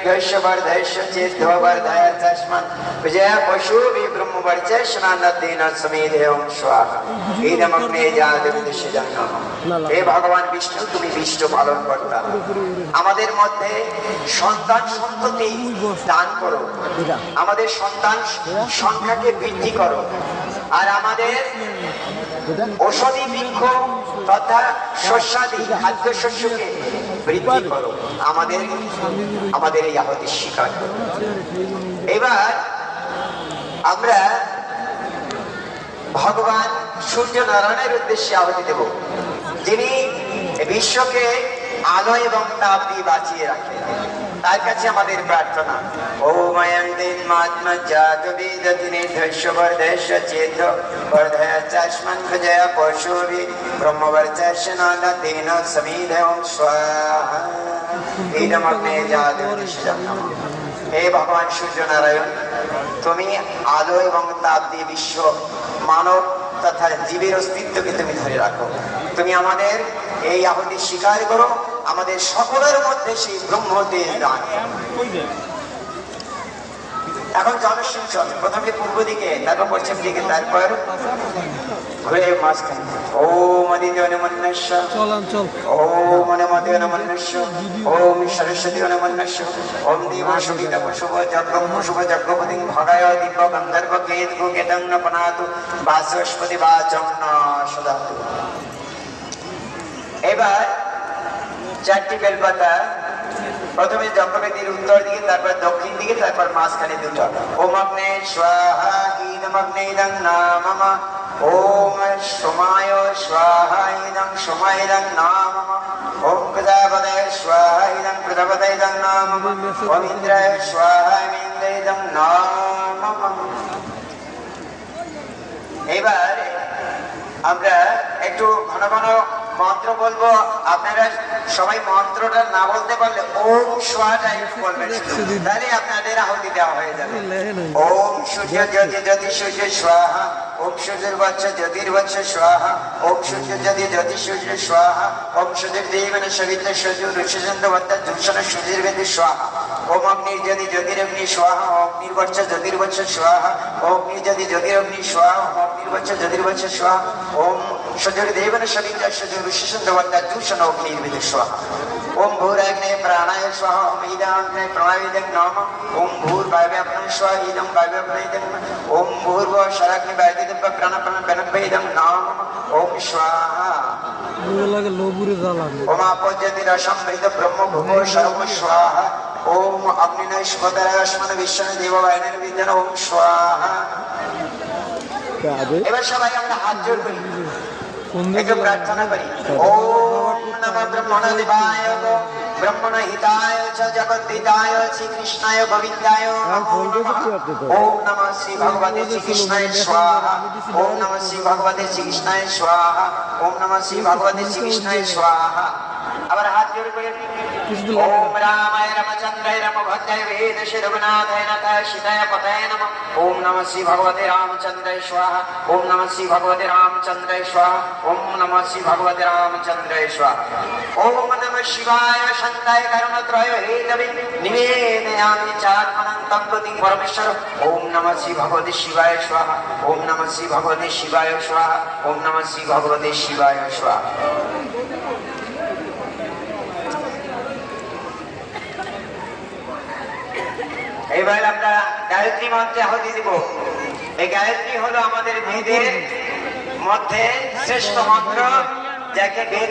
ध्वैष्यवर्धयश्च चेद्धवर्धयश्चस्मन् विजय पशुभि ब्रह्मवर्चस्नानदेन समेधेयं स्वाहा इदमग्ने जातविदुषितं। हे भगवान विष्णु, তুমি বিষ্ণু পালন কর্তা, আমাদের মধ্যে সন্তান সন্ততি দান করো, আমাদের সন্তান সংখ্যাকে বৃদ্ধি করো, আর আমাদের ঔষধি বৃক্ষ তথা শস্যাদি খাদ্য শস্যকে বৃদ্ধি করো, আমাদের এই আহুতি স্বীকার করো। এবার আমরা ভগবান সূর্য নারায়ণের উদ্দেশ্যে আহুতি দেব, যিনি বিশ্বকে আলো এবং তাপ দিয়ে বাঁচিয়ে রাখেন। তার কাছে আমাদের প্রার্থনা, ওম আয়ং দিন মাত্মা জাত বিদতিনে ধ্বৈষ্যবর্ধয়শ্চ চেদ্ধবর্ধয়শ্চস্মन् বিজয় পশুভি ব্রহ্মবর্চস্নানদেন সমেধেয়ং স্বাহা ইদমগ্নে জাতবিদুষিतं। হে ভগবান সূর্য নারায়ণ, তুমি আলো এবং তাপ দিয়ে বিশ্ব মানব তথা জীবের অস্তিত্বকে তুমি ধরে রাখো। তুমি আমাদের এই আহুতি স্বীকার করো, আমাদের সকলের মধ্যে সেই ব্রহ্মদেব দান। এখন জনসিঞ্চন, প্রথমে পূর্ব দিকে, তারপর পশ্চিম দিকে, তারপর ঘুরে মাঝখানে। ওম আদিত্য নমঃ, ওম নমঃ নমঃ, ওম সরস্বতী নমঃ, ওম দেব শুভিত শুভ যজ্ঞম শুভ যজ্ঞপতিং ভগায় দীপ গন্ধর্ব কেত গোকেতং ন পনাতু বাচস্পতি বাচং ন সদাতু। এবার চারটি বেলপাতা, প্রথমে যজ্ঞবেদীর উত্তর দিকে, তারপর দক্ষিণ দিকে, তারপর মাঝখানে দুটো। ওম অগ্নে স্বাহা ইদমগ্নে ইদং নামম, ওম সোমায় স্বাহা ইদং সোমায় ইদং নামম, ওম প্রজাপতয়ে স্বাহা ইদং প্রজাপতয়ে ইদং নামম, ওম ইন্দ্রায় স্বাহা ইন্দ্রায় ইদং নামম। এবার আমরা একটু ঘন ঘন মন্ত্র বলবো, আপনারা সবাই মন্ত্রটা না বলতে পারলে ওম স্বাহাটা একটু বলবেন, তাহলে আপনাদের আহুতি দেওয়া হয়ে যাবে। ওম সূর্য জ্যোতি জ্যোতি সূর্য স্বাহা, ওম সূর্যর্বচ্ছ জ্যোতির্বচ্ছ স্বাহা, ওম সূর্য জ্যোতি জ্যোতি সূর্য স্বাহা, ওম সূর্যদেবেন সবিতা সূর্য ঋষিচন্দ্রবত্তা দূষণ সূর্যের্বেদী স্বাহা, ওম অগ্নির জ্যোতি জ্যোতিরগ্নি স্বাহা, অগ্নির্বচ্ছ জ্যোতির্বচ্ছ স্বাহা, অগ্নি জ্যোতি জ্যোতিরগ্নি স্বাহা, অগ্নির্বচ্ছ জ্যোতির্বচ্ছ স্বাহা, ওম সূর্যদেবেন সবিতা সূর্য ঋষিচন্দ্রবত্তা দূষণ অগ্নির্বেদী স্বাহা, ওম ভূরাগ্নে প্রাণায় স্বাহা, ওম ইদাগ্নে প্রাণায়িদং নমঃ, ওম ভূর্বায়ব্যাপ্তং স্বাহা ইদং বায়ব্যাপ্তং, ওম ভূর্ভ শরাগ্নে বায়ুদিদব্য প্রাণাপ্রাণ বেনব্যইদং নমঃ, ওম স্বাহা। ওম আপজ্যোতিরসমৃত ব্রহ্ম ভূম সর্ব স্বাহা, ওম অগ্নিনৈষ্পতরাস্মন বিশ্বন দেববায়নের বিদ্যান, ওম স্বাহা। এবার সবাই আমরা হাত জোড় করি, একটু প্রার্থনা করি। ওম নমঃ ব্রহ্মণদেবায় ব্রহ্মণহিতায় চ জগদ্ধিতায় শ্রীকৃষ্ণায় গোবিন্দায় নমো নমঃ। ওম নমঃ শ্রী ভগবতে শ্রীকৃষ্ণায় স্বাহা, ওম নমঃ শ্রী ভগবতে শ্রীকৃষ্ণায় স্বাহা, ওম নমঃ শ্রী ভগবতে শ্রীকৃষ্ণায় স্বাহা। আবার হাত জোড় করে ওম রামায় রামচন্দ্রায় রামভদ্রায় বেদশে রঘুনাথায় নাথায় সীতায় পতায় নমঃ। ওম নমঃ শ্রী ভগবতে রামচন্দ্রায় স্বাহা, ওম নমঃ শ্রী ভগবতে রামচন্দ্রায় স্বাহা, ওম নমঃ শ্রী ভগবতে রামচন্দ্রায় স্বাহা। ওম নমঃ শিবায় শান্তায় কারণত্রয় হেতবে নিবেদয়ামি চাত্মনং তং প্রতি পরমেশ্বর। ওম নমঃ শ্রী ভগবতে শিবায় স্বাহা, ওম নমঃ শ্রী ভগবতে শিবায় স্বাহা, ওম নমঃ শ্রী ভগবতে শিবায় স্বাহা। এবার আমরা গায়ত্রী মন্ত্রে আহুতি দিব। এই গায়ত্রী হলো আমাদের বেদের মধ্যে শ্রেষ্ঠ মন্ত্র, যাকে বেদ